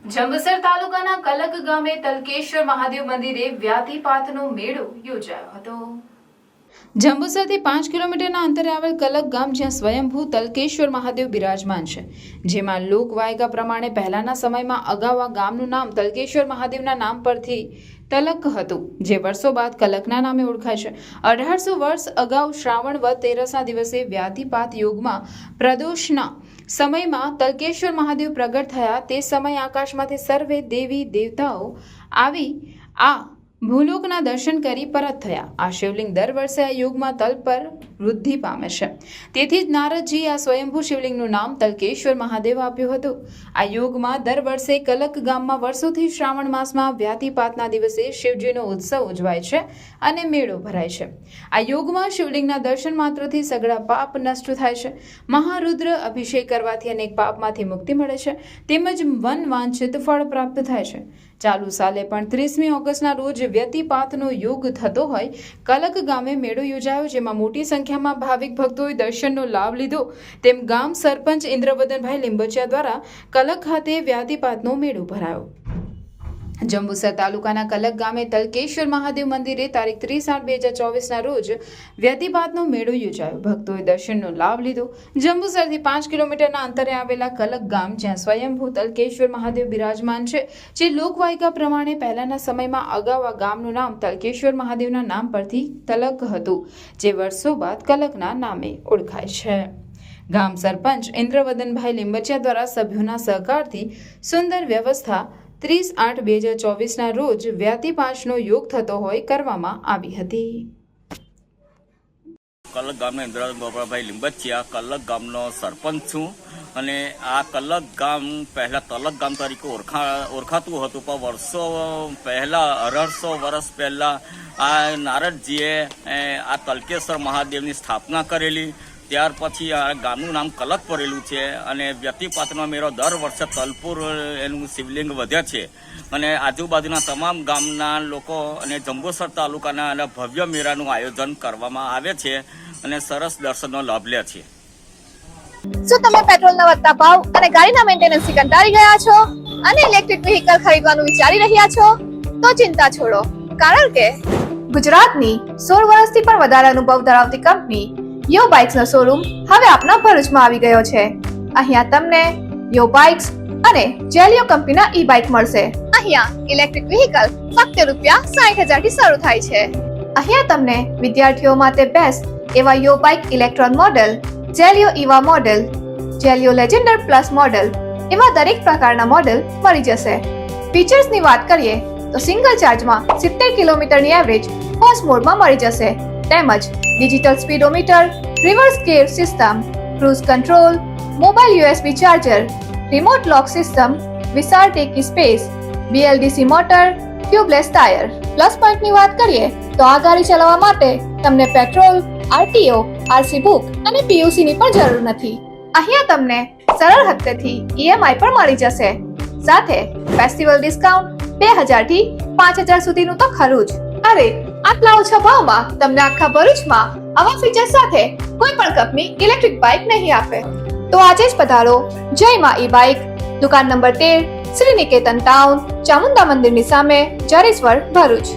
જંબુસર તાલુકાના કલક ગામે તલકેશ્વર મહાદેવ મંદિરે વ્યાધિપાતનો મેળો યોજાયો હતો। જંબુસરથી 5 કિલોમીટરના અંતરે આવેલ કલક ગામ જ્યાં સ્વયંભૂ તલકેશ્વર મહાદેવ બિરાજમાન છે, જેમાં લોકવાયકા પ્રમાણે પહેલાના સમયમાં અગાઉ આ ગામનું નામ તલકેશ્વર મહાદેવના નામ પરથી તલક હતું, જે વર્ષો બાદ કલકના નામે ઓળખાય છે। 1800 વર્ષ અગાઉ શ્રાવણ વદ 13ના દિવસે વ્યાધિપાત યોગમાં પ્રદોષના સમયમાં તલકેશ્વર મહાદેવ પ્રગટ થયા। તે સમયે આકાશમાંથી સર્વે દેવી દેવતાઓ આવી આ ભૂલોકના દર્શન કરી પરત થયા। આ શિવલિંગ દર વર્ષે આ યુગમાં તલ પર વૃદ્ધિ પામે છે, તેથી જ નારદજી આ સ્વયંભૂ શિવલિંગનું નામ તલકેશ્વર મહાદેવ આપ્યું હતું। આ યુગમાં દર વર્ષે કલક ગામમાં વર્ષોથી શ્રાવણ માસમાં વ્યાધિપાતના દિવસે શિવજીનો ઉત્સવ ઉજવાય છે અને મેળો ભરાય છે। આ યુગમાં શિવલિંગના દર્શન માત્રથી સઘળા પાપ નષ્ટ થાય છે। મહારુદ્ર અભિષેક કરવાથી અનેક પાપમાંથી મુક્તિ મળે છે, તેમજ મન વાંછિત ફળ પ્રાપ્ત થાય છે। ચાલુ સાલે પણ 30મી ઓગસ્ટના રોજ વ્યતિપાતનો યોગ થતો હોય કલક ગામે મેળો યોજાયો, જેમાં મોટી સંખ્યામાં ભાવિક ભક્તોએ દર્શનનો લાભ લીધો, તેમ ગામ સરપંચ ઇન્દ્રવદનભાઈ લીંબચિયા દ્વારા કલક ખાતે વ્યાધિપાતનો મેળો ભરાયો। જંબુસર તાલુકાના કલક ગામે તલકેશ્વર મહાદેવ મંદિરે તારીખ 30/8/2024ના રોજ વ્યતિપાતનો મેળો યોજાયો। ભક્તોએ દર્શનનો લાભ લીધો। જંબુસરથી 5 કિલોમીટરના અંતરે આવેલા કલક ગામ જ્યાં સ્વયંભૂ તલકેશ્વર મહાદેવ બિરાજમાન છે, જે લોકવાયકા પ્રમાણે પહેલાના સમયમાં અગાઉ આ ગામનું નામ તલકેશ્વર મહાદેવના નામ પરથી તલક હતું, જે વર્ષો બાદ કલકના નામે ઓળખાય છે। ગામ સરપંચ ઇન્દ્રવદનભાઈ લીંબચિયા દ્વારા સભ્યોના સહકારથી સુંદર વ્યવસ્થા 30/8/2024ના રોજ વ્યાધિપાતનો યોગ થતો હોય કરવામાં આવી હતી। કલક ગામના ઇન્દ્રવદન ગોપાલભાઈ લીંબચિયા કલક ગામનો સરપંચ છું અને આ કલક ગામ પહેલાં તલક ગામ તરીકે ઓળખાતું હતું, પણ વર્ષો પહેલાં 1800 વર્ષ પહેલાં આ નારદજીએ આ તલકેશ્વર મહાદેવની સ્થાપના કરેલી। ત્યાર પછી આ ગામનું નામ કલક પડેલું છે અને વ્યતિપાતનો મેળો દર વર્ષે તલપુર એનું શિવલિંગ વધે છે અને આજુબાજુના તમામ ગામના લોકો અને જંબુસર તાલુકાના અને ભવ્ય મેળાનું આયોજન કરવામાં આવે છે અને સરસ દર્શનનો લાભ લે છે। શું તમે પેટ્રોલના વધતા ભાવ અને ગાડીના મેન્ટેનન્સથી કંટાળી ગયા છો અને ઇલેક્ટ્રિક વ્હીકલ ખરીદવાનું વિચારી રહ્યા છો? તો ચિંતા છોડો, કારણ કે ગુજરાતની 16 વર્ષથી પણ વધારે અનુભવ ધરાવતી કંપની યો બાઇક્સનો શોરૂમ હવે આપના ભરૂચમાં આવી ગયો છે। અહીંયા તમને યો બાઇક્સ અને જેલિયો કંપનીના ઈ બાઇક મળશે। અહીંયા ઇલેક્ટ્રિક વ્હીકલ ફક્ત ₹60,000 થી શરૂ થાય છે। અહીંયા તમને વિદ્યાર્થીઓ માટે બેસ્ટ એવા Yo bike electron model, Jelio Eva model, Jelio Legender plus model એવા દરેક પ્રકારના મોડેલ મળી જશે। ફીચર્સની વાત કરીએ તો સિંગલ ચાર્જમાં 70 કિલોમીટરની એવરેજ ફર્સ્ટ મોડમાં મળી જશે, તેમજ digital speedometer, reverse gear system, cruise control, mobile USB charger, remote lock system, વિશાળ ટેકી space, BLDC motor, tubeless tyre. Plus પોઈન્ટની વાત કરીએ તો આ ગાડી ચલાવવા માટે તમને પેટ્રોલ, RTO, RC બુક અને PUC ની પણ જરૂર નથી। અહીંયા તમને સરળ હપ્તેથી EMI પણ મળી જશે, સાથે ફેસ્ટિવલ ડિસ્કાઉન્ટ 2000 થી 5000 સુધીનું તો ખરું જ। અરે આટલા ઓછા ભાવમાં તમને આખા ભરૂચમાં આવા ફીચર સાથે કોઈ પણ કંપની ઇલેક્ટ્રિક બાઇક નહીં આપે। તો આજે જ પધારો જય માં ઈ બાઇક, દુકાન નંબર 13, શ્રી નિકેતન ટાઉન, ચામુંડા મંદિરની સામે, જરેશ્વર, ભરૂચ।